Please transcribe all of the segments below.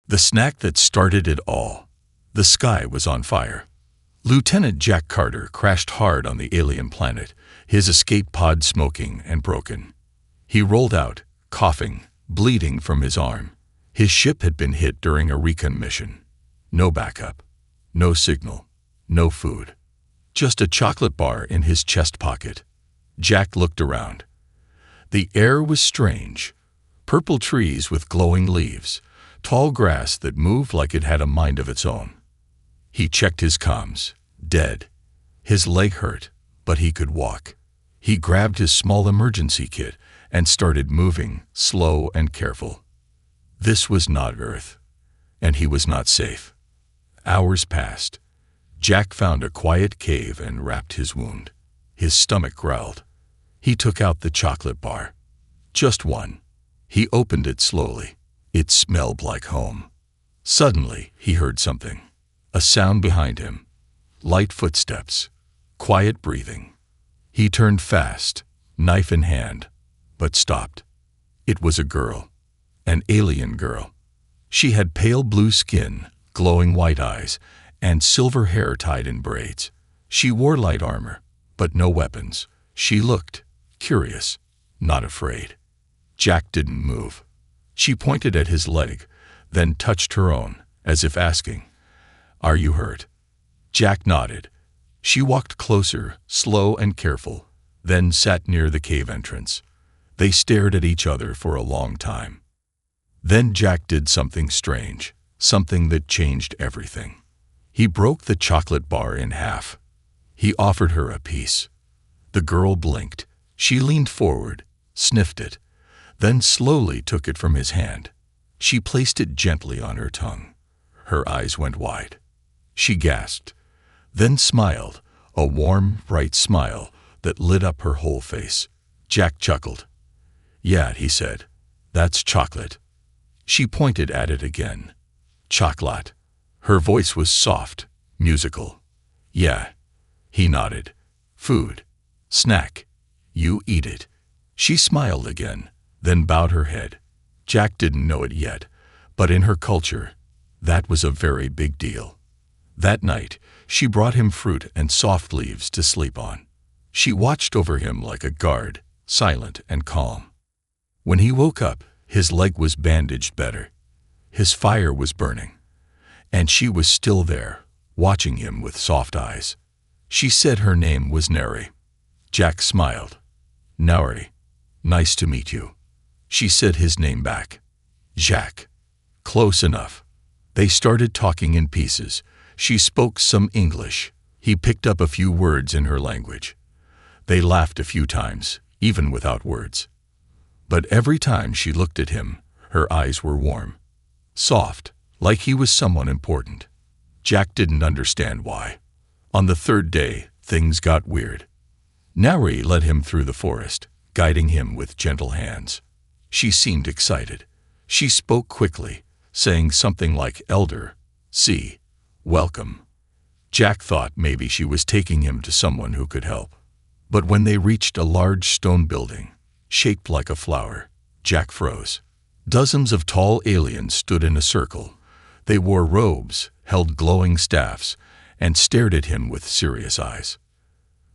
The snack that started it all. The sky was on fire. Lieutenant Jack Carter crashed hard on the alien planet, his escape pod smoking and broken. He rolled out, coughing, bleeding from his arm. His ship had been hit during a recon mission. No backup, no signal, no food. Just a chocolate bar in his chest pocket. Jack looked around. The air was strange. Purple trees with glowing leaves, tall grass that moved like it had a mind of its own. He checked his comms. Dead. His leg hurt, but he could walk. He grabbed his small emergency kit and started moving, slow and careful. This was not Earth, and he was not safe. Hours passed. Jack found a quiet cave and wrapped his wound. His stomach growled. He took out the chocolate bar. Just one. He opened it slowly. It smelled like home. Suddenly, he heard something. A sound behind him. Light footsteps. Quiet breathing. He turned fast, knife in hand, but stopped. It was a girl. An alien girl. She had pale blue skin, glowing white eyes, and silver hair tied in braids. She wore light armor, but no weapons. She looked curious, not afraid. Jack didn't move. She pointed at his leg, then touched her own, as if asking, "Are you hurt?" Jack nodded. She walked closer, slow and careful, then sat near the cave entrance. They stared at each other for a long time. Then Jack did something strange, something that changed everything. He broke the chocolate bar in half. He offered her a piece. The girl blinked. She leaned forward, sniffed it, then slowly took it from his hand. She placed it gently on her tongue. Her eyes went wide. She gasped, then smiled, a warm, bright smile that lit up her whole face. Jack chuckled. "Yeah," he said, "that's chocolate." She pointed at it again. "Chocolate." Her voice was soft, musical. "Yeah." He nodded. "Food. Snack. You eat it." She smiled again, then bowed her head. Jack didn't know it yet, but in her culture, that was a very big deal. That night, she brought him fruit and soft leaves to sleep on. She watched over him like a guard, silent and calm. When he woke up, his leg was bandaged better. His fire was burning. And she was still there, watching him with soft eyes. She said her name was Neri. Jack smiled. "Neri, nice to meet you." She said his name back. "Jack." Close enough. They started talking in pieces. She spoke some English. He picked up a few words in her language. They laughed a few times, even without words. But every time she looked at him, her eyes were warm, soft, like he was someone important. Jack didn't understand why. On the third day, things got weird. Neri led him through the forest, guiding him with gentle hands. She seemed excited. She spoke quickly, saying something like elder, see, welcome. Jack thought maybe she was taking him to someone who could help. But when they reached a large stone building, shaped like a flower, Jack froze. Dozens of tall aliens stood in a circle. They wore robes, held glowing staffs, and stared at him with serious eyes.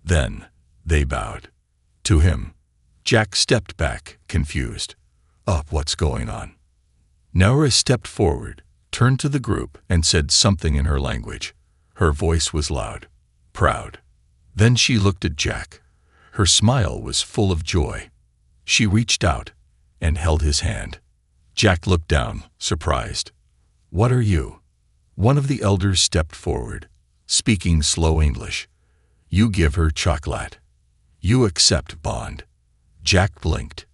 Then they bowed. To him. Jack stepped back, confused. What's going on? Naura stepped forward, turned to the group, and said something in her language. Her voice was loud, proud. Then she looked at Jack. Her smile was full of joy. She reached out and held his hand. Jack looked down, surprised. "What are you?" One of the elders stepped forward, speaking slow English. "You give her chocolate. You accept bond." Jack blinked.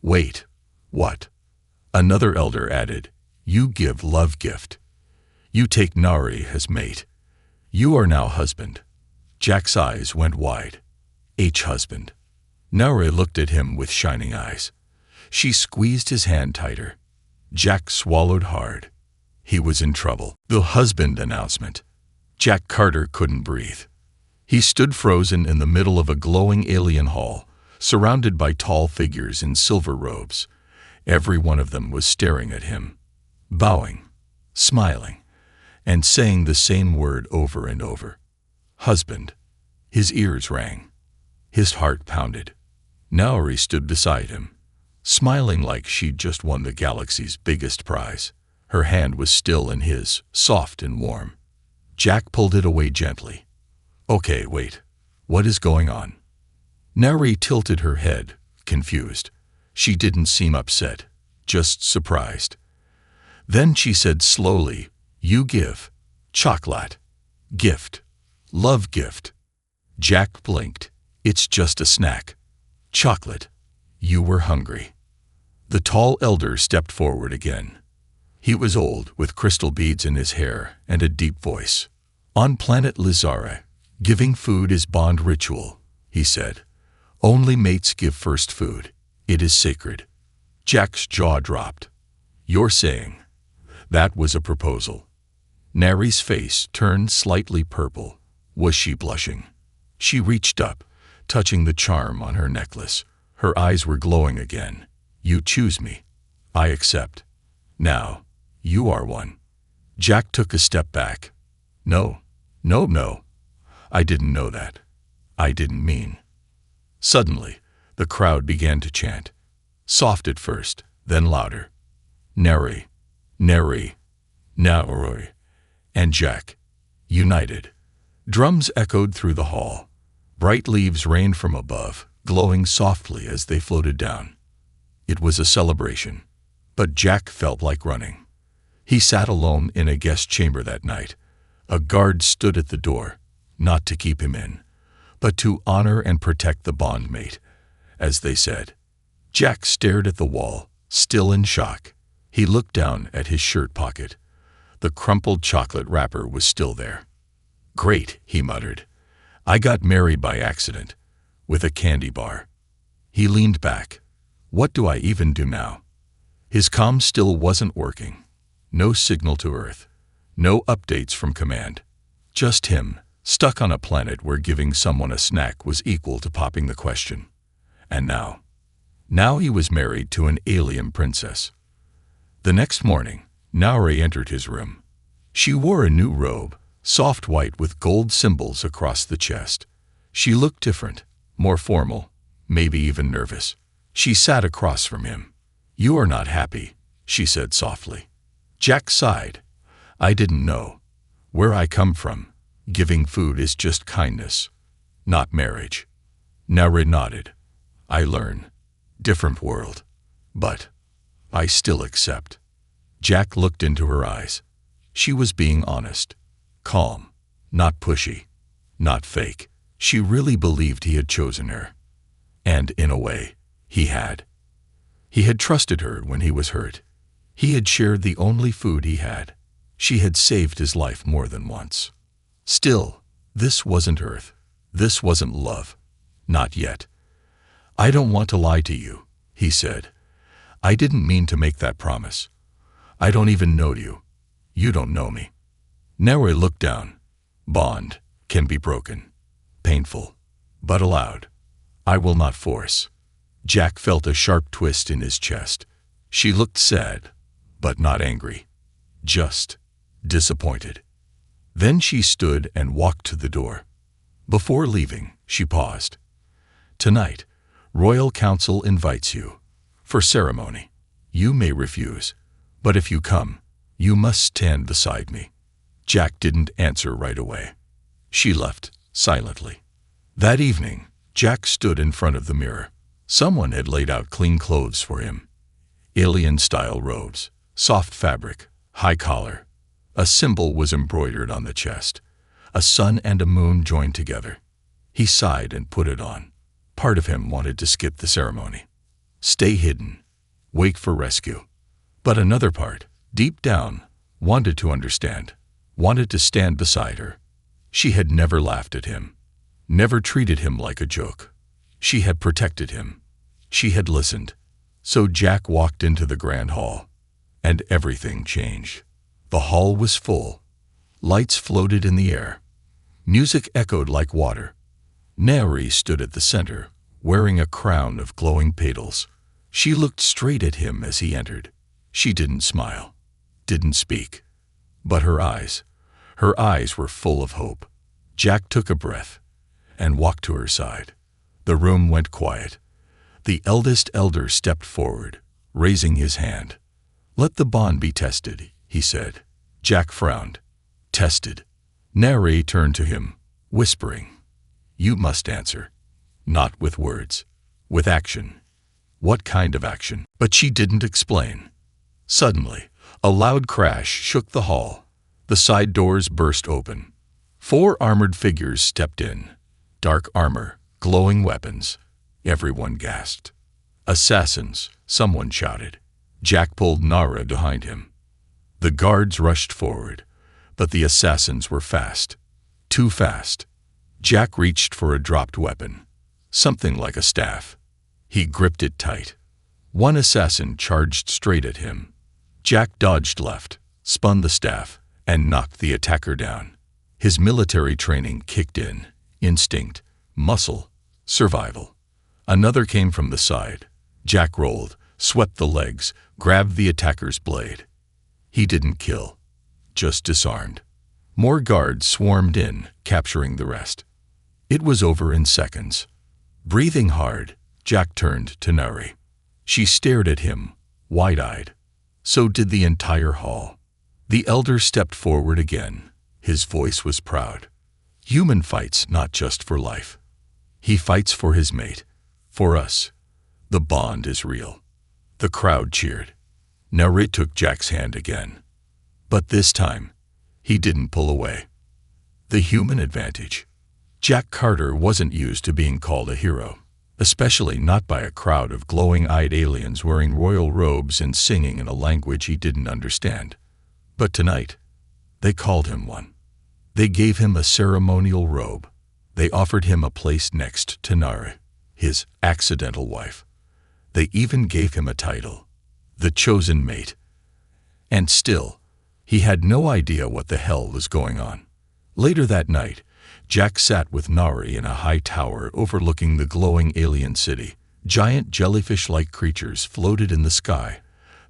"Wait, what?" Another elder added, "You give love gift. You take Nari as mate. You are now husband." Jack's eyes went wide. Husband. Nari looked at him with shining eyes. She squeezed his hand tighter. Jack swallowed hard. He was in trouble. The husband announcement. Jack Carter couldn't breathe. He stood frozen in the middle of a glowing alien hall, surrounded by tall figures in silver robes. Every one of them was staring at him, bowing, smiling, and saying the same word over and over. Husband. His ears rang. His heart pounded. Nauri stood beside him, smiling like she'd just won the galaxy's biggest prize. Her hand was still in his, soft and warm. Jack pulled it away gently. Okay, wait. What is going on? Nauri tilted her head, confused. She didn't seem upset, just surprised. Then she said slowly, You give. Chocolate. Gift. Love gift. Jack blinked. It's just a snack. Chocolate. You were hungry. The tall elder stepped forward again. He was old, with crystal beads in his hair and a deep voice. On planet Lizara, giving food is bond ritual, he said. Only mates give first food. It is sacred. Jack's jaw dropped. You're saying that was a proposal? Nauri's face turned slightly purple. Was she blushing? She reached up, touching the charm on her necklace. Her eyes were glowing again. You choose me. I accept. Now, you are one. Jack took a step back. No. I didn't know that. I didn't mean. Suddenly, the crowd began to chant. Soft at first, then louder. Nauri, Nauri, Nauri, and Jack. United. Drums echoed through the hall. Bright leaves rained from above, glowing softly as they floated down. It was a celebration, but Jack felt like running. He sat alone in a guest chamber that night. A guard stood at the door, not to keep him in, but to honor and protect the bondmate, as they said. Jack stared at the wall, still in shock. He looked down at his shirt pocket. The crumpled chocolate wrapper was still there. Great, he muttered. I got married by accident, with a candy bar. He leaned back. What do I even do now? His comm still wasn't working. No signal to Earth. No updates from command. Just him, stuck on a planet where giving someone a snack was equal to popping the question. And now he was married to an alien princess. The next morning, Nauri entered his room. She wore a new robe, soft white with gold symbols across the chest. She looked different, more formal, maybe even nervous. She sat across from him. You are not happy, she said softly. Jack sighed. I didn't know. Where I come from, giving food is just kindness, not marriage. Nauri nodded. I learn. Different world. But I still accept. Jack looked into her eyes. She was being honest. Calm. Not pushy. Not fake. She really believed he had chosen her. And in a way, he had. He had trusted her when he was hurt. He had shared the only food he had. She had saved his life more than once. Still, this wasn't Earth. This wasn't love. Not yet. I don't want to lie to you, he said. I didn't mean to make that promise. I don't even know you. You don't know me. Nauri looked down. Bond can be broken. Painful, but allowed. I will not force. Jack felt a sharp twist in his chest. She looked sad, but not angry. Just disappointed. Then she stood and walked to the door. Before leaving, she paused. Tonight, Royal Council invites you. For ceremony. You may refuse, but if you come, you must stand beside me. Jack didn't answer right away. She left, silently. That evening, Jack stood in front of the mirror. Someone had laid out clean clothes for him. Alien-style robes, soft fabric, high collar. A symbol was embroidered on the chest. A sun and a moon joined together. He sighed and put it on. Part of him wanted to skip the ceremony. Stay hidden. Wait for rescue. But another part, deep down, wanted to understand. Wanted to stand beside her. She had never laughed at him. Never treated him like a joke. She had protected him. She had listened. So Jack walked into the grand hall. And everything changed. The hall was full. Lights floated in the air. Music echoed like water. Nauri stood at the center, wearing a crown of glowing petals. She looked straight at him as he entered. She didn't smile. Didn't speak. But her eyes were full of hope. Jack took a breath and walked to her side. The room went quiet. The eldest elder stepped forward, raising his hand. "Let the bond be tested," he said. Jack frowned. "Tested?" Neri turned to him, whispering, "You must answer. Not with words, with action." "What kind of action?" But she didn't explain. Suddenly, a loud crash shook the hall. The side doors burst open. 4 armored figures stepped in. Dark armor, glowing weapons. Everyone gasped. "Assassins!" someone shouted. Jack pulled Nara behind him. The guards rushed forward, but the assassins were fast. Too fast. Jack reached for a dropped weapon, something like a staff. He gripped it tight. One assassin charged straight at him. Jack dodged left, spun the staff, and knocked the attacker down. His military training kicked in. Instinct, muscle, survival. Another came from the side. Jack rolled, swept the legs, grabbed the attacker's blade. He didn't kill, just disarmed. More guards swarmed in, capturing the rest. It was over in seconds. Breathing hard, Jack turned to Neri. She stared at him, wide-eyed. So did the entire hall. The elder stepped forward again. His voice was proud. "Human fights not just for life. He fights for his mate, for us. The bond is real." The crowd cheered. Neri took Jack's hand again. But this time, he didn't pull away. The human advantage. Jack Carter wasn't used to being called a hero, especially not by a crowd of glowing-eyed aliens wearing royal robes and singing in a language he didn't understand. But tonight, they called him one. They gave him a ceremonial robe. They offered him a place next to Nari, his accidental wife. They even gave him a title, the chosen mate. And still, he had no idea what the hell was going on. Later that night, Jack sat with Nari in a high tower overlooking the glowing alien city. Giant jellyfish-like creatures floated in the sky,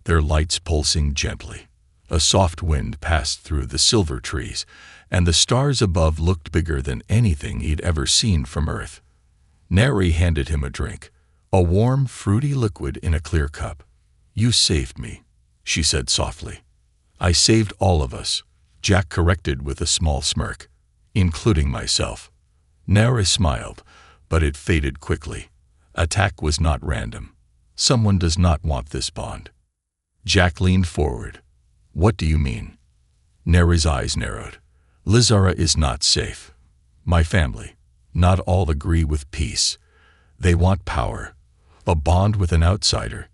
their lights pulsing gently. A soft wind passed through the silver trees, and the stars above looked bigger than anything he'd ever seen from Earth. Neri handed him a drink, a warm, fruity liquid in a clear cup. "You saved me," she said softly. "I saved all of us," Jack corrected with a small smirk, "including myself." Neri smiled, but it faded quickly. Attack was not random. Someone does not want this bond. Jack leaned forward. "What do you mean?" Neri's eyes narrowed. "Lizara is not safe. My family, not all agree with peace. They want power, a bond with an outsider.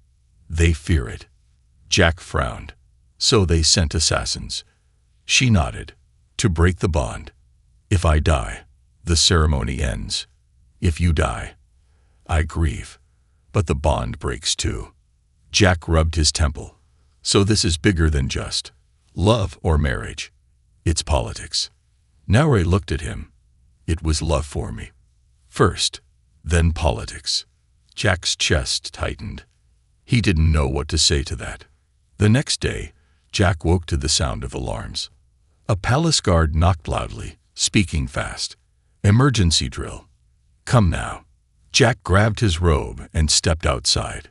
They fear it." Jack frowned. "So they sent assassins." She nodded. "To break the bond. If I die, the ceremony ends. If you die, I grieve. But the bond breaks too." Jack rubbed his temple. "So this is bigger than just love or marriage. It's politics." Neri looked at him. "It was love for me. First, then politics." Jack's chest tightened. He didn't know what to say to that. The next day, Jack woke to the sound of alarms. A palace guard knocked loudly, speaking fast. "Emergency drill. Come now." Jack grabbed his robe and stepped outside.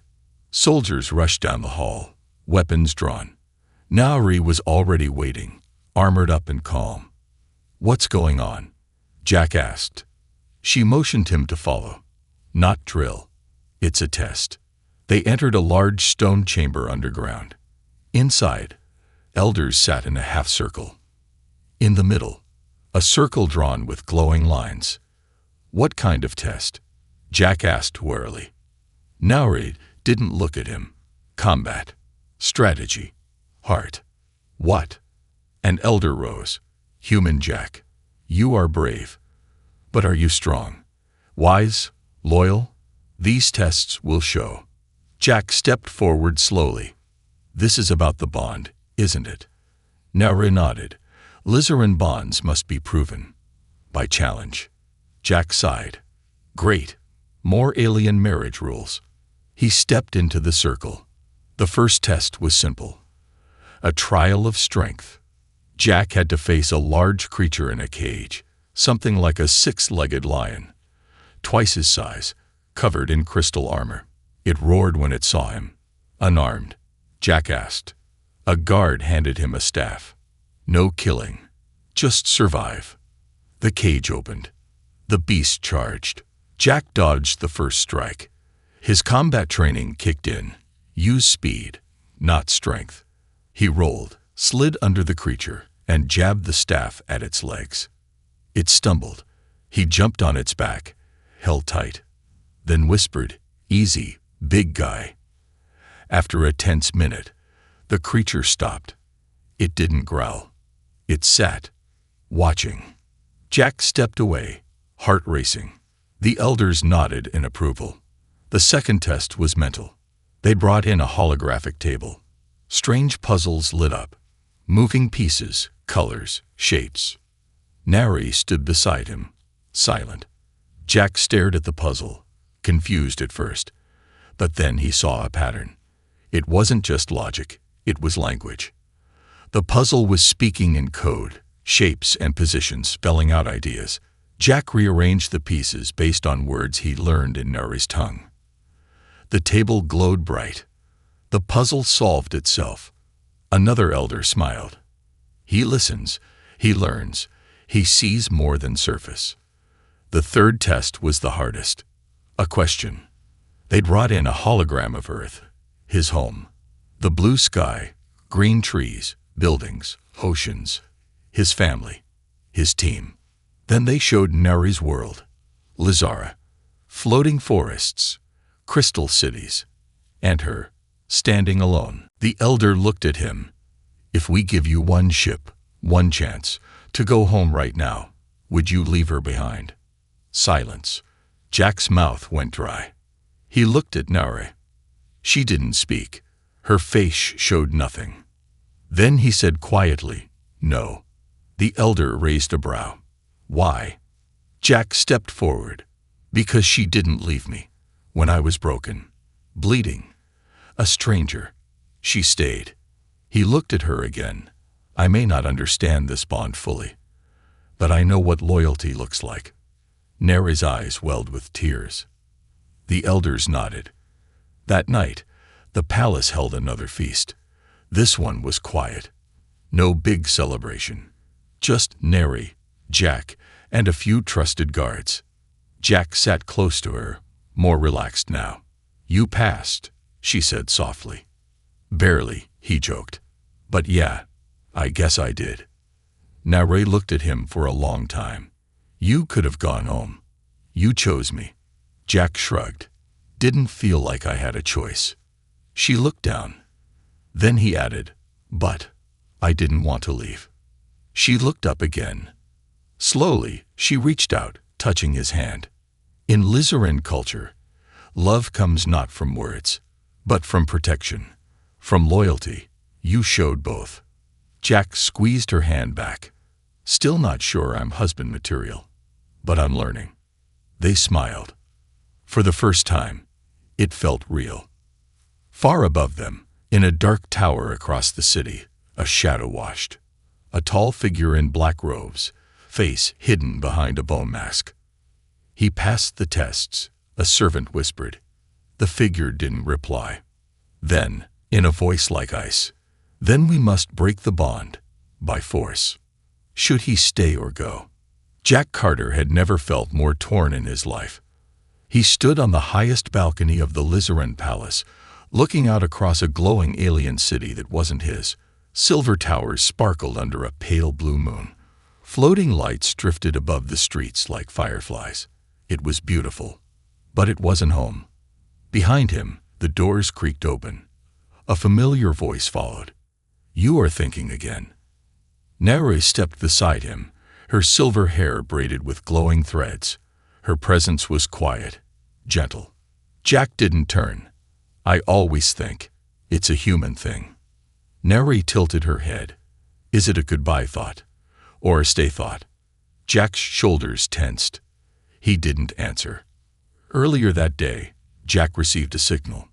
Soldiers rushed down the hall, weapons drawn. Nari was already waiting, armored up and calm. "What's going on?" Jack asked. She motioned him to follow. "Not drill. It's a test." They entered a large stone chamber underground. Inside, elders sat in a half-circle. In the middle, a circle drawn with glowing lines. "What kind of test?" Jack asked warily. Nari didn't look at him. "Combat. Strategy. Heart." "What?" An elder rose. "Human Jack, you are brave. But are you strong? Wise? Loyal? These tests will show." Jack stepped forward slowly. "This is about the bond, isn't it?" Nari nodded. "Lizaran bonds must be proven. By challenge." Jack sighed. "Great. More alien marriage rules." He stepped into the circle. The first test was simple. A trial of strength. Jack had to face a large creature in a cage, something like a six-legged lion, twice his size, covered in crystal armor. It roared when it saw him. Unarmed, Jack asked. A guard handed him a staff. No killing, just survive. The cage opened. The beast charged. Jack dodged the first strike. His combat training kicked in. Use speed, not strength. He rolled, slid under the creature, and jabbed the staff at its legs. It stumbled. He jumped on its back, held tight, then whispered, "Easy, big guy." After a tense minute, the creature stopped. It didn't growl. It sat, watching. Jack stepped away, heart racing. The elders nodded in approval. The second test was mental. They brought in a holographic table. Strange puzzles lit up. Moving pieces, colors, shapes. Nary stood beside him, silent. Jack stared at the puzzle, confused at first. But then he saw a pattern. It wasn't just logic, it was language. The puzzle was speaking in code, shapes and positions spelling out ideas. Jack rearranged the pieces based on words he learned in Nary's tongue. The table glowed bright. The puzzle solved itself. Another elder smiled. He listens, he learns, he sees more than surface. The third test was the hardest. A question. They'd brought in a hologram of Earth, his home. The blue sky, green trees, buildings, oceans, his family, his team. Then they showed Nary's world, Lizara, floating forests, crystal cities, and her, standing alone. The elder looked at him. "If we give you one ship, one chance, to go home right now, would you leave her behind?" Silence. Jack's mouth went dry. He looked at Nary. She didn't speak. Her face showed nothing. Then he said quietly, "No." The elder raised a brow. "Why?" Jack stepped forward. "Because she didn't leave me. When I was broken, bleeding, a stranger, she stayed." He looked at her again. "I may not understand this bond fully, but I know what loyalty looks like." Nary's eyes welled with tears. The elders nodded. That night, the palace held another feast. This one was quiet. No big celebration. Just Nary, Jack, and a few trusted guards. Jack sat close to her, more relaxed now. "You passed," she said softly. "Barely," he joked. "But yeah, I guess I did." Nary looked at him for a long time. "You could have gone home. You chose me." Jack shrugged. "Didn't feel like I had a choice." She looked down. Then he added, "But I didn't want to leave." She looked up again. Slowly, she reached out, touching his hand. In Lizaran culture, love comes not from words, but from protection, from loyalty. You showed both. Jack squeezed her hand back. "Still not sure I'm husband material, but I'm learning." They smiled. For the first time, it felt real. Far above them, in a dark tower across the city, a shadow watched. A tall figure in black robes, face hidden behind a bone mask. "He passed the tests," a servant whispered. The figure didn't reply. Then, in a voice like ice, "Then we must break the bond, by force." Should he stay or go? Jack Carter had never felt more torn in his life. He stood on the highest balcony of the Lizaran Palace, looking out across a glowing alien city that wasn't his. Silver towers sparkled under a pale blue moon. Floating lights drifted above the streets like fireflies. It was beautiful, but it wasn't home. Behind him, the doors creaked open. A familiar voice followed. "You are thinking again." Nary stepped beside him, her silver hair braided with glowing threads. Her presence was quiet, gentle. Jack didn't turn. "I always think. It's a human thing." Nary tilted her head. Is it a goodbye thought? Or a stay thought? Jack's shoulders tensed. He didn't answer. Earlier that day, Jack received a signal.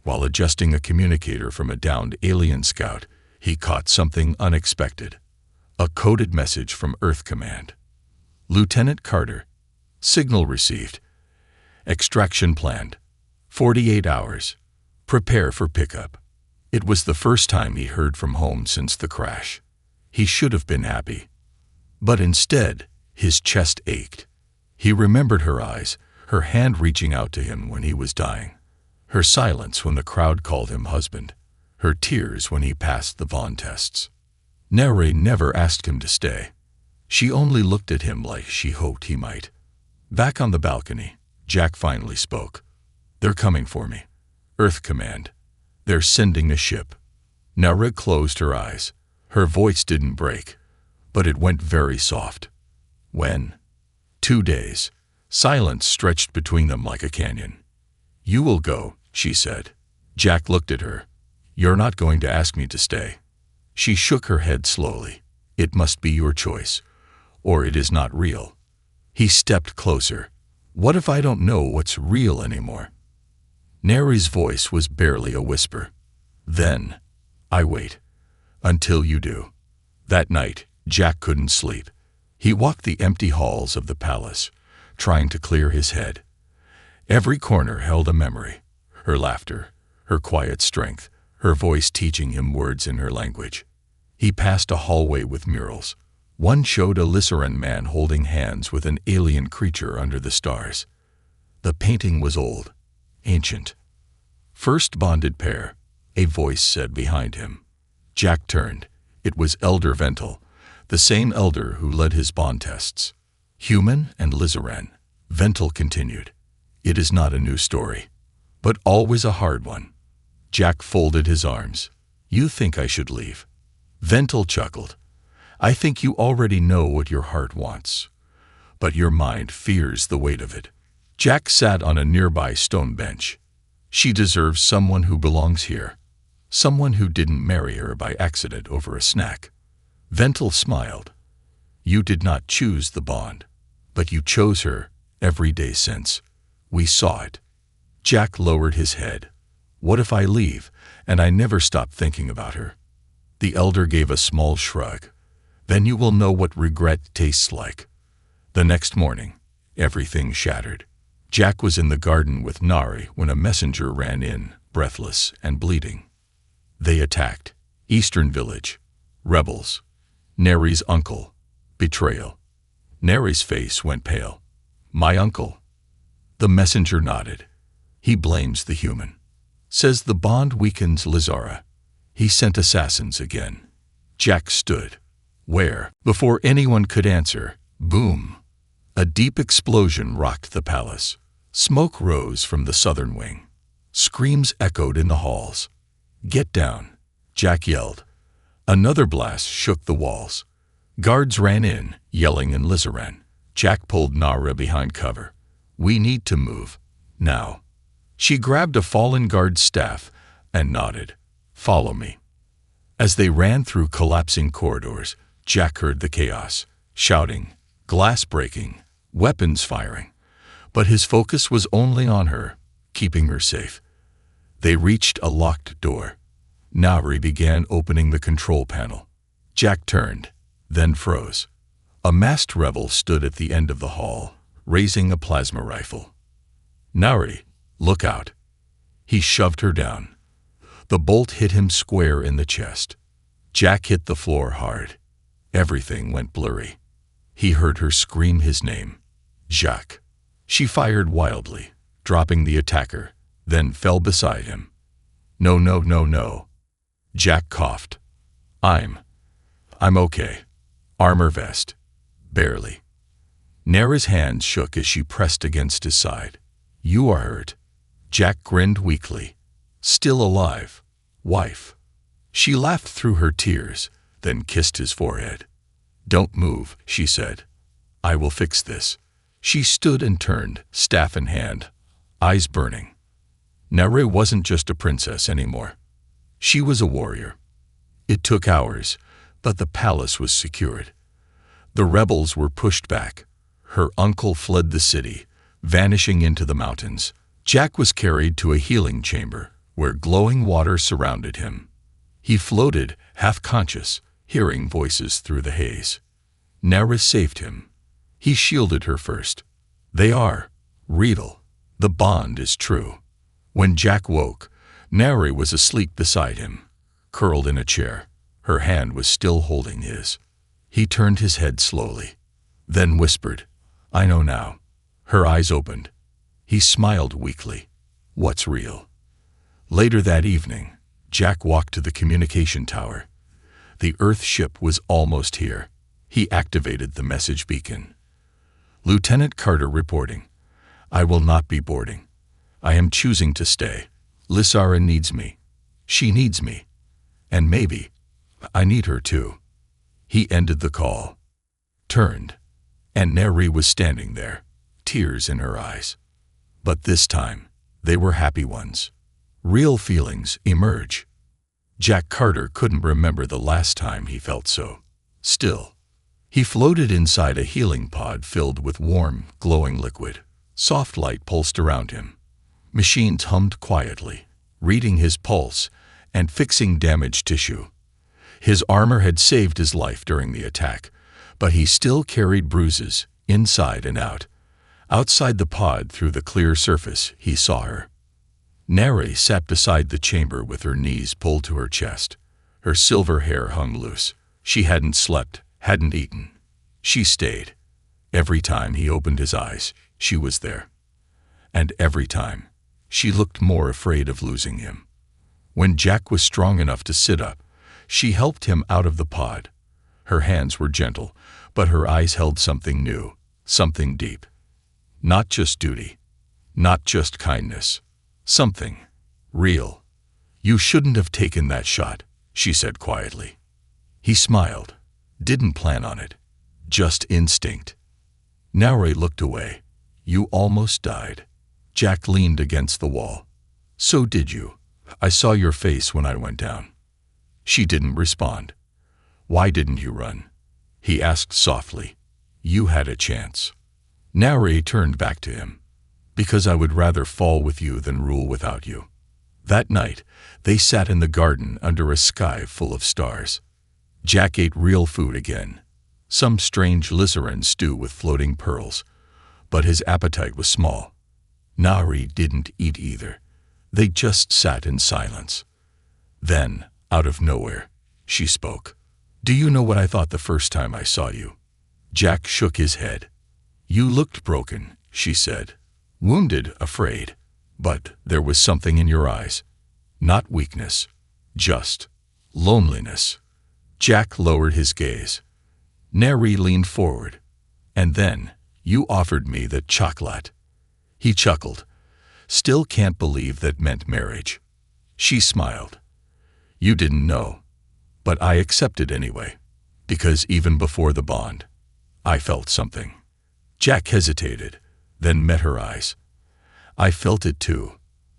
While adjusting a communicator from a downed alien scout, he caught something unexpected. A coded message from Earth Command. Lieutenant Carter. Signal received. Extraction planned. 48 hours. Prepare for pickup. It was the first time he heard from home since the crash. He should have been happy. But instead, his chest ached. He remembered her eyes, her hand reaching out to him when he was dying, her silence when the crowd called him husband, her tears when he passed the Vaughn tests. Neri never asked him to stay. She only looked at him like she hoped he might. Back on the balcony, Jack finally spoke. "They're coming for me. Earth Command. They're sending a ship." Neri closed her eyes. Her voice didn't break, but it went very soft. "When?" 2 days. Silence stretched between them like a canyon. "You will go," she said. Jack looked at her. "You're not going to ask me to stay." She shook her head slowly. "It must be your choice, or it is not real." He stepped closer. "What if I don't know what's real anymore?" Neri's voice was barely a whisper. "Then, I wait. Until you do." That night, Jack couldn't sleep. He walked the empty halls of the palace, trying to clear his head. Every corner held a memory. Her laughter, her quiet strength, her voice teaching him words in her language. He passed a hallway with murals. One showed a Lyceran man holding hands with an alien creature under the stars. The painting was old, ancient. "First bonded pair," a voice said behind him. Jack turned. It was Elder Ventil, the same elder who led his bond tests. "Human and Lyceran," Ventil continued. "It is not a new story, but always a hard one." Jack folded his arms. "You think I should leave?" Ventil chuckled. "I think you already know what your heart wants, but your mind fears the weight of it." Jack sat on a nearby stone bench. "She deserves someone who belongs here, someone who didn't marry her by accident over a snack." Ventil smiled. "You did not choose the bond, but you chose her every day since. We saw it." Jack lowered his head. "What if I leave, and I never stop thinking about her?" The elder gave a small shrug. "Then you will know what regret tastes like." The next morning, everything shattered. Jack was in the garden with Nari when a messenger ran in, breathless and bleeding. They attacked. Eastern Village. Rebels. Neri's uncle. Betrayal. Neri's face went pale. "My uncle?" The messenger nodded. "He blames the human. Says the bond weakens Lizara. He sent assassins again." Jack stood. "Where?" Before anyone could answer, boom! A deep explosion rocked the palace. Smoke rose from the southern wing. Screams echoed in the halls. "Get down," Jack yelled. Another blast shook the walls. Guards ran in, yelling in Lyceran. Jack pulled Nara behind cover. "We need to move. Now." She grabbed a fallen guard's staff and nodded. "Follow me." As they ran through collapsing corridors, Jack heard the chaos. Shouting, glass breaking, weapons firing. But his focus was only on her, keeping her safe. They reached a locked door. Nari began opening the control panel. Jack turned, then froze. A masked rebel stood at the end of the hall, raising a plasma rifle. "Nari, look out." He shoved her down. The bolt hit him square in the chest. Jack hit the floor hard. Everything went blurry. He heard her scream his name. Jacques. She fired wildly, dropping the attacker, then fell beside him. "No, no, no, no." Jack coughed. I'm okay. Armor vest. Barely." Nara's hands shook as she pressed against his side. "You are hurt." Jack grinned weakly. "Still alive. Wife." She laughed through her tears, then kissed his forehead. "Don't move," she said. "I will fix this." She stood and turned, staff in hand, eyes burning. Nara wasn't just a princess anymore. She was a warrior. It took hours, but the palace was secured. The rebels were pushed back. Her uncle fled the city, vanishing into the mountains. Jack was carried to a healing chamber, where glowing water surrounded him. He floated, half-conscious, hearing voices through the haze. Nera saved him. He shielded her first. They are real. The bond is true. When Jack woke, Neri was asleep beside him, curled in a chair. Her hand was still holding his. He turned his head slowly, then whispered, "I know now." Her eyes opened. He smiled weakly. "What's real?" Later that evening, Jack walked to the communication tower. The Earth ship was almost here. He activated the message beacon. Lieutenant Carter reporting. "I will not be boarding. I am choosing to stay. Lysara needs me. She needs me. And maybe I need her too." He ended the call, turned, and Neri was standing there, tears in her eyes. But this time, they were happy ones. Real feelings emerge. Jack Carter couldn't remember the last time he felt so. Still, he floated inside a healing pod filled with warm, glowing liquid. Soft light pulsed around him. Machines hummed quietly, reading his pulse and fixing damaged tissue. His armor had saved his life during the attack, but he still carried bruises, inside and out. Outside the pod, through the clear surface, he saw her. Neri sat beside the chamber with her knees pulled to her chest. Her silver hair hung loose. She hadn't slept, hadn't eaten. She stayed. Every time he opened his eyes, she was there. And every time, she looked more afraid of losing him. When Jack was strong enough to sit up, she helped him out of the pod. Her hands were gentle, but her eyes held something new, something deep. Not just duty, not just kindness, something real. "You shouldn't have taken that shot," she said quietly. He smiled, didn't plan on it, just instinct. Neri looked away. "You almost died." Jack leaned against the wall. "So did you. I saw your face when I went down." She didn't respond. "Why didn't you run?" he asked softly. "You had a chance." Neri turned back to him. "Because I would rather fall with you than rule without you." That night, they sat in the garden under a sky full of stars. Jack ate real food again, some strange Lysaran stew with floating pearls, but his appetite was small. Neri didn't eat either. They just sat in silence. Then, out of nowhere, she spoke. "Do you know what I thought the first time I saw you?" Jack shook his head. "You looked broken," she said. "Wounded, afraid. But there was something in your eyes. Not weakness, just loneliness." Jack lowered his gaze. Neri leaned forward. "And then, you offered me that chocolate." He chuckled. "Still can't believe that meant marriage." She smiled. "You didn't know. But I accepted anyway. Because even before the bond, I felt something." Jack hesitated, then met her eyes. "I felt it too.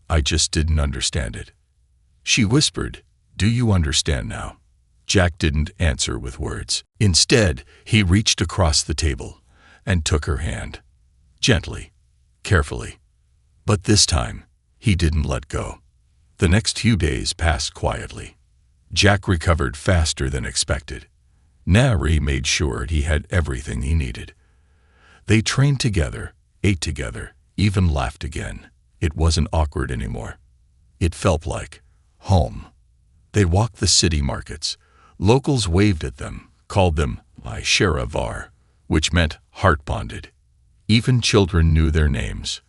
I just didn't understand it." She whispered, "Do you understand now?" Jack didn't answer with words. Instead, he reached across the table and took her hand. Gently, carefully. But this time, he didn't let go. The next few days passed quietly. Jack recovered faster than expected. Neri made sure he had everything he needed. They trained together, ate together, even laughed again. It wasn't awkward anymore. It felt like home. They walked the city markets. Locals waved at them, called them Sheravar, which meant heart-bonded. Even children knew their names.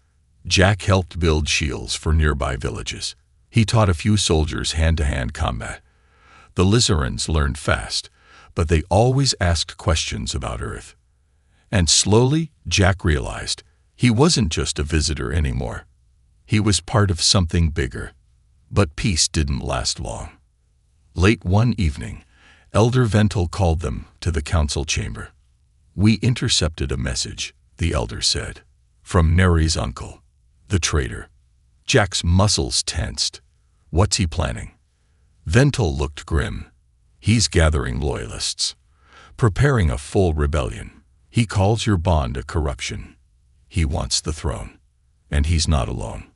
Jack helped build shields for nearby villages. He taught a few soldiers hand-to-hand combat. The Lysarans learned fast, but they always asked questions about Earth. And slowly, Jack realized he wasn't just a visitor anymore. He was part of something bigger. But peace didn't last long. Late one evening, Elder Vental called them to the council chamber. "We intercepted a message," the elder said, "from Neri's uncle, the traitor." Jack's muscles tensed. What's he planning? Vental looked grim. He's gathering loyalists, preparing a full rebellion. He calls your bond a corruption. He wants the throne, and he's not alone.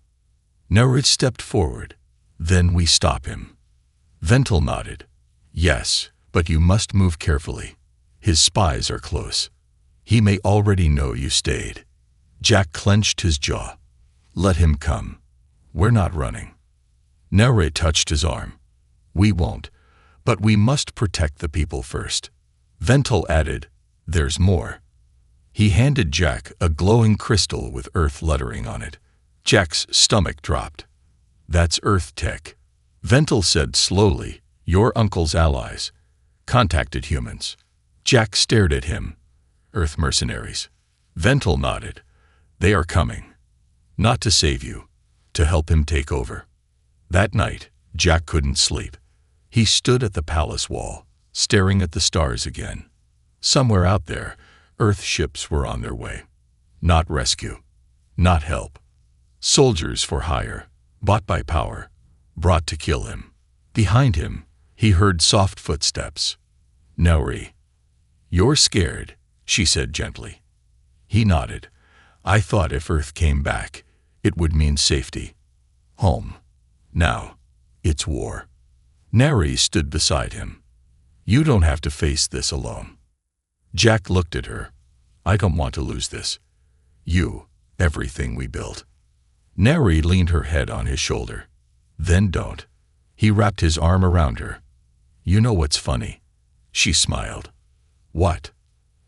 Neri stepped forward. "Then we stop him." Vental nodded. "Yes, But you must move carefully. His spies are close. He may already know you stayed." Jack clenched his jaw. "Let him come. We're not running." Neri touched his arm. "We won't, but we must protect the people first." Vental added, "There's more." He handed Jack a glowing crystal with Earth lettering on it. Jack's stomach dropped. "That's Earth tech." Vental said slowly, "Your uncle's allies contacted humans." Jack stared at him. "Earth mercenaries." Vental nodded. "They are coming. Not to save you, to help him take over." That night, Jack couldn't sleep. He stood at the palace wall, staring at the stars again. Somewhere out there, Earth ships were on their way. Not rescue, not help. Soldiers for hire, bought by power, brought to kill him. Behind him, he heard soft footsteps. "Neri, you're scared," she said gently. He nodded. "I thought if Earth came back, it would mean safety. Home. Now, it's war." Neri stood beside him. "You don't have to face this alone." Jack looked at her. "I don't want to lose this. You, everything we built." Neri leaned her head on his shoulder. "Then don't." He wrapped his arm around her. "You know what's funny?" She smiled. "What?"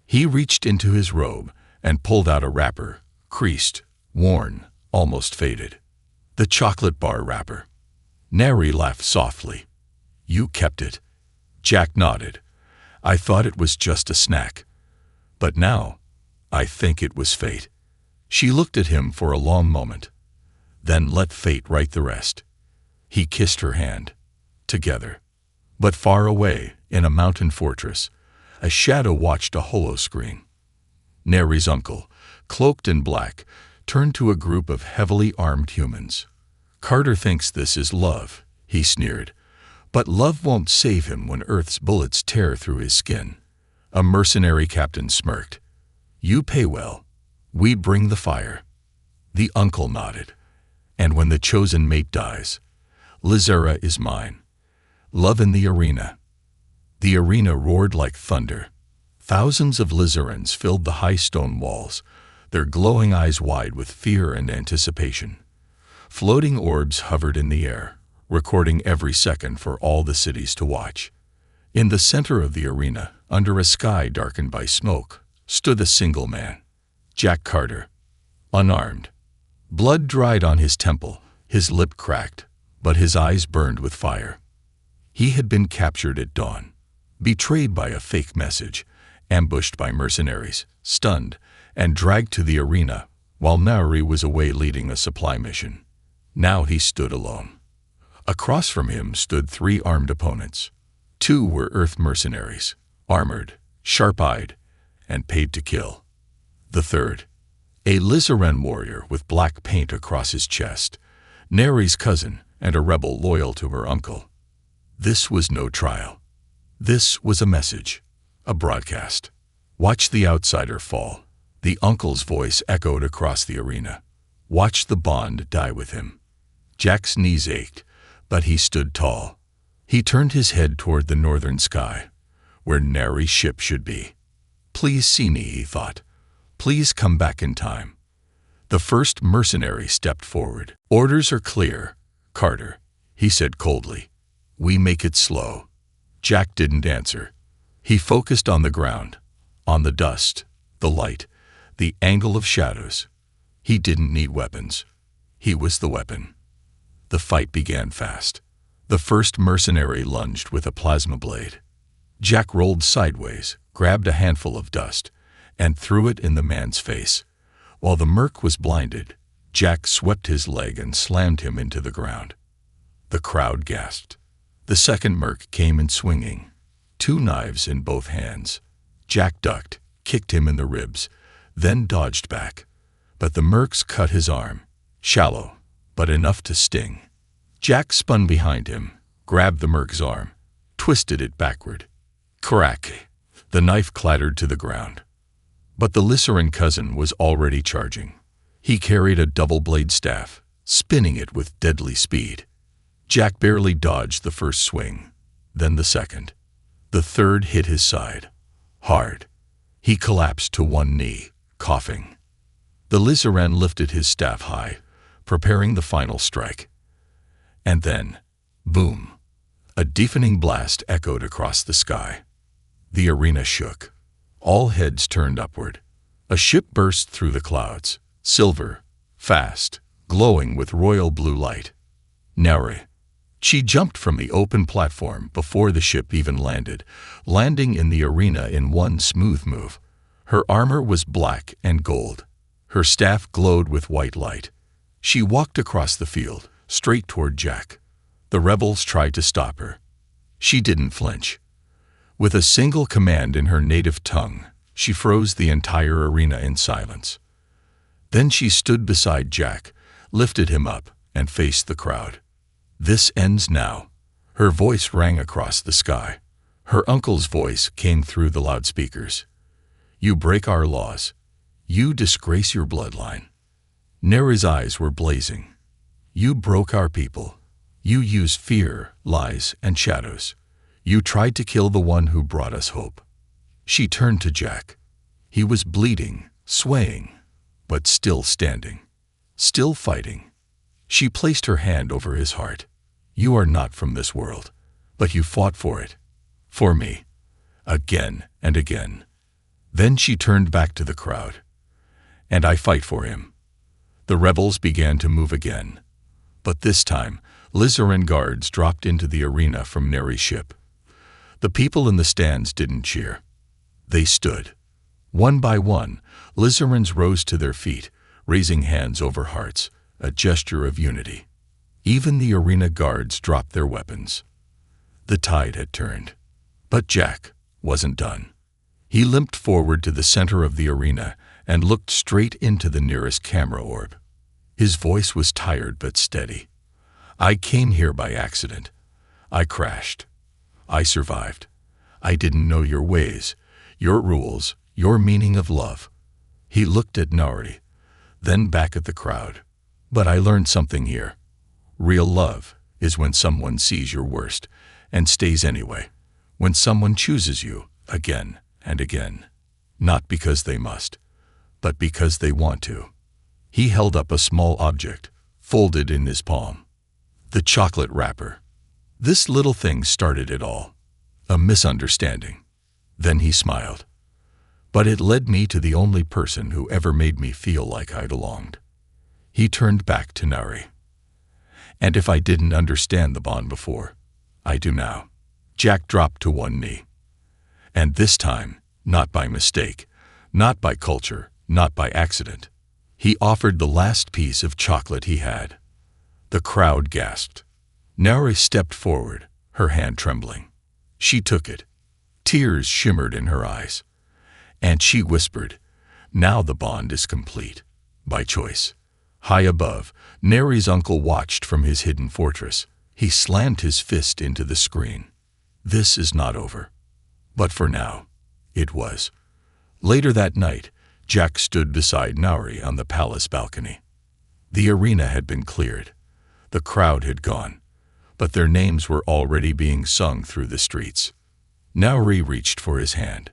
He reached into his robe and pulled out a wrapper, creased, worn, almost faded. "The chocolate bar wrapper." Neri laughed softly. "You kept it." Jack nodded. "I thought it was just a snack. But now, I think it was fate." She looked at him for a long moment. "Then let fate write the rest." He kissed her hand. Together. But far away, in a mountain fortress, a shadow watched a holoscreen. Neri's uncle, cloaked in black, turned to a group of heavily armed humans. "Carter thinks this is love," he sneered. "But love won't save him when Earth's bullets tear through his skin." A mercenary captain smirked. "You pay well. We bring the fire." The uncle nodded. "And when the chosen mate dies, Lizera is mine. Love in the arena." The arena roared like thunder. Thousands of Lizerans filled the high stone walls, their glowing eyes wide with fear and anticipation. Floating orbs hovered in the air, recording every second for all the cities to watch. In the center of the arena, under a sky darkened by smoke, stood a single man, Jack Carter, unarmed. Blood dried on his temple, his lip cracked, but his eyes burned with fire. He had been captured at dawn, betrayed by a fake message, ambushed by mercenaries, stunned, and dragged to the arena while Neri was away leading a supply mission. Now he stood alone. Across from him stood 3 armed opponents. 2 were Earth mercenaries, armored, sharp-eyed, and paid to kill. The third, a Lizeran warrior with black paint across his chest, Neri's cousin and a rebel loyal to her uncle. This was no trial. This was a message, a broadcast. "Watch the outsider fall." The uncle's voice echoed across the arena. "Watch the bond die with him." Jack's knees ached, but he stood tall. He turned his head toward the northern sky, where Neri's ship should be. "Please see me," he thought. "Please come back in time." The first mercenary stepped forward. "Orders are clear, Carter," he said coldly. "We make it slow." Jack didn't answer. He focused on the ground, on the dust, the light, the angle of shadows. He didn't need weapons. He was the weapon. The fight began fast. The first mercenary lunged with a plasma blade. Jack rolled sideways, grabbed a handful of dust, and threw it in the man's face. While the merc was blinded, Jack swept his leg and slammed him into the ground. The crowd gasped. The second merc came in swinging, 2 knives in both hands. Jack ducked, kicked him in the ribs, then dodged back. But the mercs cut his arm, shallow, but enough to sting. Jack spun behind him, grabbed the merc's arm, twisted it backward. Crack! The knife clattered to the ground. But the Lizeran cousin was already charging. He carried a double-blade staff, spinning it with deadly speed. Jack barely dodged the first swing, then the second. The third hit his side. Hard. He collapsed to one knee, coughing. The Lizaran lifted his staff high, preparing the final strike. And then, boom! A deafening blast echoed across the sky. The arena shook. All heads turned upward. A ship burst through the clouds, silver, fast, glowing with royal blue light. Nauri. She jumped from the open platform before the ship even landed, landing in the arena in one smooth move. Her armor was black and gold. Her staff glowed with white light. She walked across the field, straight toward Jack. The rebels tried to stop her. She didn't flinch. With a single command in her native tongue, she froze the entire arena in silence. Then she stood beside Jack, lifted him up, and faced the crowd. "This ends now." Her voice rang across the sky. Her uncle's voice came through the loudspeakers. "You break our laws. You disgrace your bloodline." Nauri's eyes were blazing. "You broke our people. You used fear, lies, and shadows. You tried to kill the one who brought us hope." She turned to Jack. He was bleeding, swaying, but still standing, still fighting. She placed her hand over his heart. "You are not from this world, but you fought for it. For me." Again and again. Then she turned back to the crowd. "And I fight for him." The rebels began to move again. But this time, Lizaran guards dropped into the arena from Nauri's ship. The people in the stands didn't cheer. They stood. One by one, Lizarans rose to their feet, raising hands over hearts, a gesture of unity. Even the arena guards dropped their weapons. The tide had turned. But Jack wasn't done. He limped forward to the center of the arena and looked straight into the nearest camera orb. His voice was tired but steady. "I came here by accident. I crashed. I survived. I didn't know your ways, your rules, your meaning of love." He looked at Nauri, then back at the crowd. "But I learned something here. Real love is when someone sees your worst and stays anyway. When someone chooses you again and again. Not because they must, but because they want to." He held up a small object, folded in his palm. The chocolate wrapper. This little thing started it all. A misunderstanding. Then he smiled. "But it led me to the only person who ever made me feel like I belonged." He turned back to Nauri. "And if I didn't understand the bond before, I do now." Jack dropped to one knee. And this time, not by mistake, not by culture, not by accident, he offered the last piece of chocolate he had. The crowd gasped. Nauri stepped forward, her hand trembling. She took it. Tears shimmered in her eyes. And she whispered, "Now the bond is complete. By choice." High above, Nauri's uncle watched from his hidden fortress. He slammed his fist into the screen. This is not over. But for now, it was. Later that night, Jack stood beside Nauri on the palace balcony. The arena had been cleared. The crowd had gone, but their names were already being sung through the streets. Nauri reached for his hand.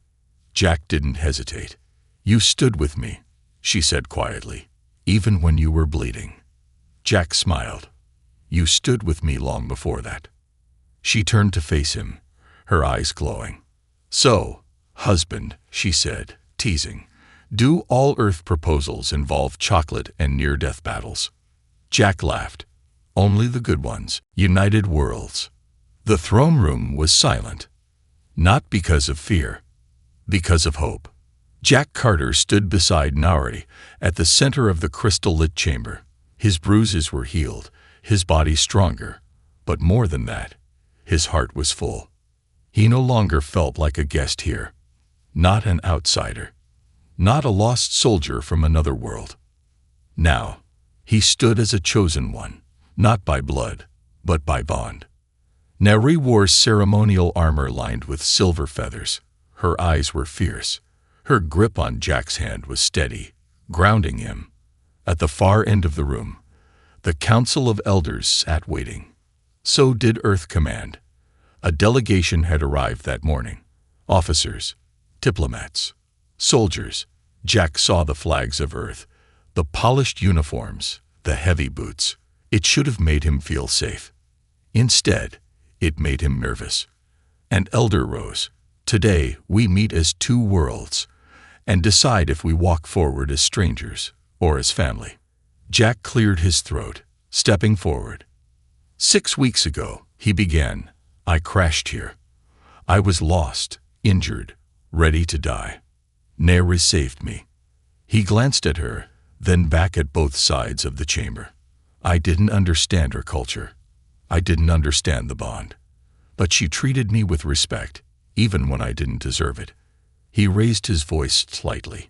Jack didn't hesitate. "You stood with me," she said quietly, "even when you were bleeding." Jack smiled. "You stood with me long before that." She turned to face him, her eyes glowing. "So, husband," she said, teasing, "do all Earth proposals involve chocolate and near-death battles?" Jack laughed. "Only the good ones, united worlds." The throne room was silent. Not because of fear, because of hope. Jack Carter stood beside Nauri at the center of the crystal-lit chamber. His bruises were healed, his body stronger, but more than that, his heart was full. He no longer felt like a guest here, not an outsider, not a lost soldier from another world. Now, he stood as a chosen one, not by blood, but by bond. Nauri wore ceremonial armor lined with silver feathers. Her eyes were fierce. Her grip on Jack's hand was steady, grounding him. At the far end of the room, the Council of Elders sat waiting. So did Earth Command. A delegation had arrived that morning. Officers, diplomats, soldiers. Jack saw the flags of Earth, the polished uniforms, the heavy boots. It should have made him feel safe. Instead, it made him nervous. An elder rose. Today, we meet as two worlds and decide if we walk forward as strangers or as family. Jack cleared his throat, stepping forward. 6 weeks ago, he began, I crashed here. I was lost, injured, ready to die. Neri saved me. He glanced at her, then back at both sides of the chamber. I didn't understand her culture. I didn't understand the bond. But she treated me with respect, even when I didn't deserve it. He raised his voice slightly,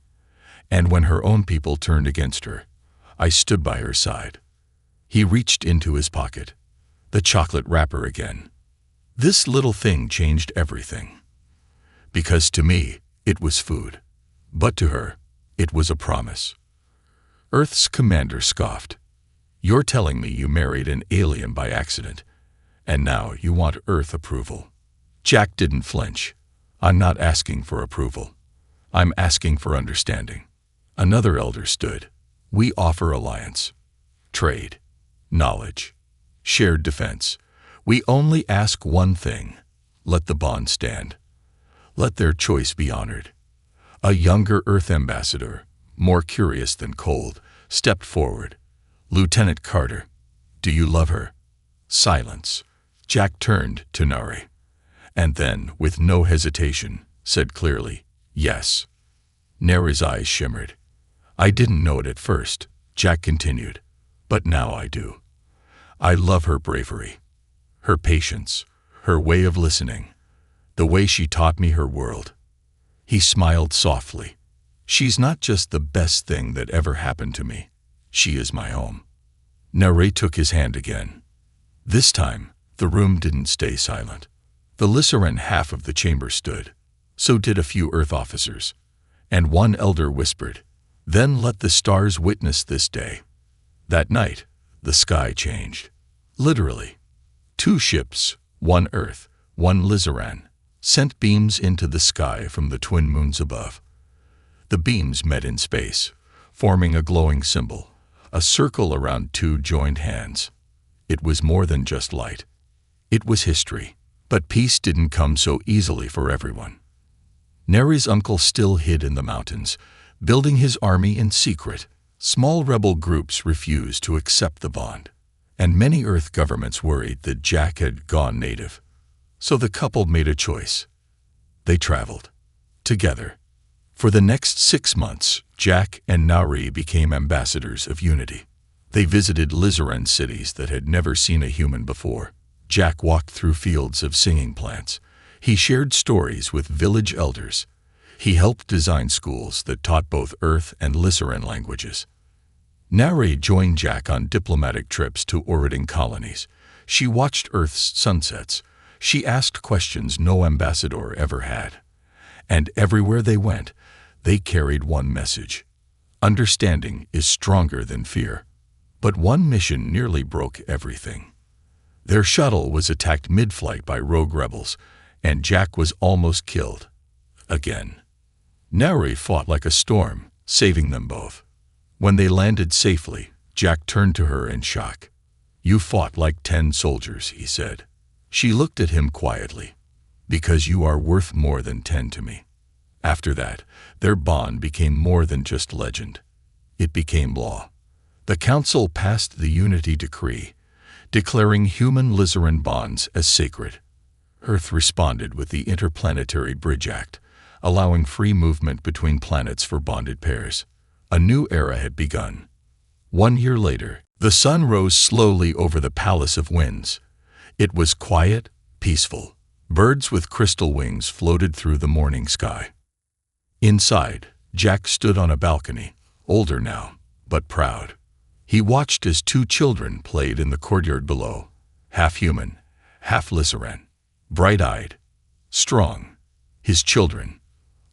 and when her own people turned against her, I stood by her side. He reached into his pocket. The chocolate wrapper again. This little thing changed everything. Because to me, it was food. But to her, it was a promise. Earth's commander scoffed. You're telling me you married an alien by accident, and now you want Earth approval. Jack didn't flinch. I'm not asking for approval. I'm asking for understanding. Another elder stood. We offer alliance, trade, knowledge, shared defense. We only ask one thing. Let the bond stand. Let their choice be honored. A younger Earth ambassador, more curious than cold, stepped forward. Lieutenant Carter, do you love her? Silence. Jack turned to Nari, and then, with no hesitation, said clearly, yes. Nari's eyes shimmered. I didn't know it at first, Jack continued, but now I do. I love her bravery, her patience, her way of listening, the way she taught me her world. He smiled softly. She's not just the best thing that ever happened to me. She is my home. Nari took his hand again. This time, the room didn't stay silent. The Lissaran half of the chamber stood. So did a few Earth officers. And one elder whispered, then let the stars witness this day. That night, the sky changed. Literally. 2 ships, one Earth, one Lissaran, sent beams into the sky from the twin moons above. The beams met in space, forming a glowing symbol, a circle around 2 joined hands. It was more than just light. It was history. But peace didn't come so easily for everyone. Neri's uncle still hid in the mountains, building his army in secret. Small rebel groups refused to accept the bond, and many Earth governments worried that Jack had gone native. So the couple made a choice. They traveled together. For the next 6 months, Jack and Nari became ambassadors of unity. They visited Lissaran cities that had never seen a human before. Jack walked through fields of singing plants. He shared stories with village elders. He helped design schools that taught both Earth and Lissaran languages. Nari joined Jack on diplomatic trips to orbiting colonies. She watched Earth's sunsets. She asked questions no ambassador ever had. And everywhere they went, they carried one message. Understanding is stronger than fear. But one mission nearly broke everything. Their shuttle was attacked mid-flight by rogue rebels, and Jack was almost killed. Again. Nari fought like a storm, saving them both. When they landed safely, Jack turned to her in shock. You fought like 10 soldiers, he said. She looked at him quietly. Because you are worth more than 10 to me. After that, their bond became more than just legend. It became law. The Council passed the Unity Decree, declaring human Lissaran bonds as sacred. Earth responded with the Interplanetary Bridge Act, allowing free movement between planets for bonded pairs. A new era had begun. 1 year later, the sun rose slowly over the Palace of Winds. It was quiet, peaceful. Birds with crystal wings floated through the morning sky. Inside, Jack stood on a balcony, older now, but proud. He watched as 2 children played in the courtyard below, half human, half Lissaran, bright-eyed, strong. His children,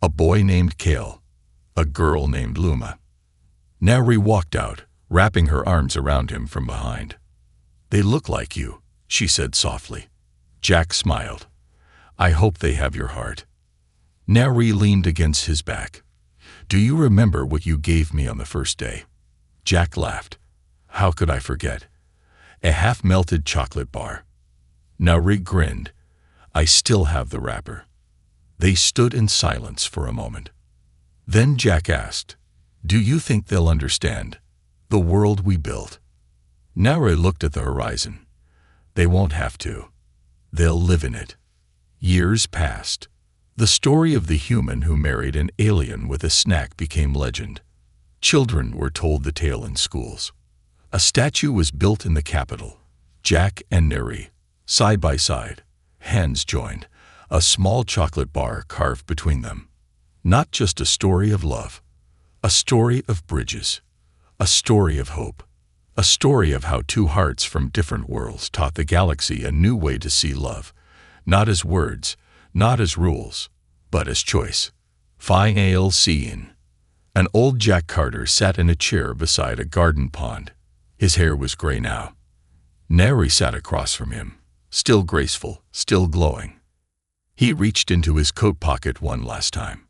a boy named Kale, a girl named Luma. Nari walked out, wrapping her arms around him from behind. They look like you, she said softly. Jack smiled. I hope they have your heart. Neri leaned against his back. Do you remember what you gave me on the first day? Jack laughed. How could I forget? A half-melted chocolate bar. Neri grinned. I still have the wrapper. They stood in silence for a moment. Then Jack asked, do you think they'll understand the world we built? Neri looked at the horizon. They won't have to. They'll live in it. Years passed. The story of the human who married an alien with a snack became legend. Children were told the tale in schools. A statue was built in the capital. Jack and Neri, side by side, hands joined, a small chocolate bar carved between them. Not just a story of love, a story of bridges, a story of hope, a story of how two hearts from different worlds taught the galaxy a new way to see love, not as words, not as rules, but as choice. Final scene. An old Jack Carter sat in a chair beside a garden pond. His hair was gray now. Neri sat across from him, still graceful, still glowing. He reached into his coat pocket one last time,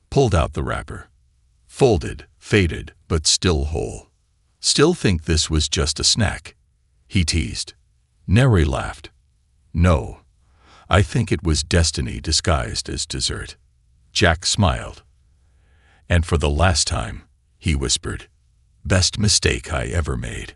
pulled out the wrapper. Folded, faded, but still whole. Still think this was just a snack? He teased. Neri laughed. No, I think it was destiny disguised as dessert. Jack smiled. And for the last time, he whispered, best mistake I ever made.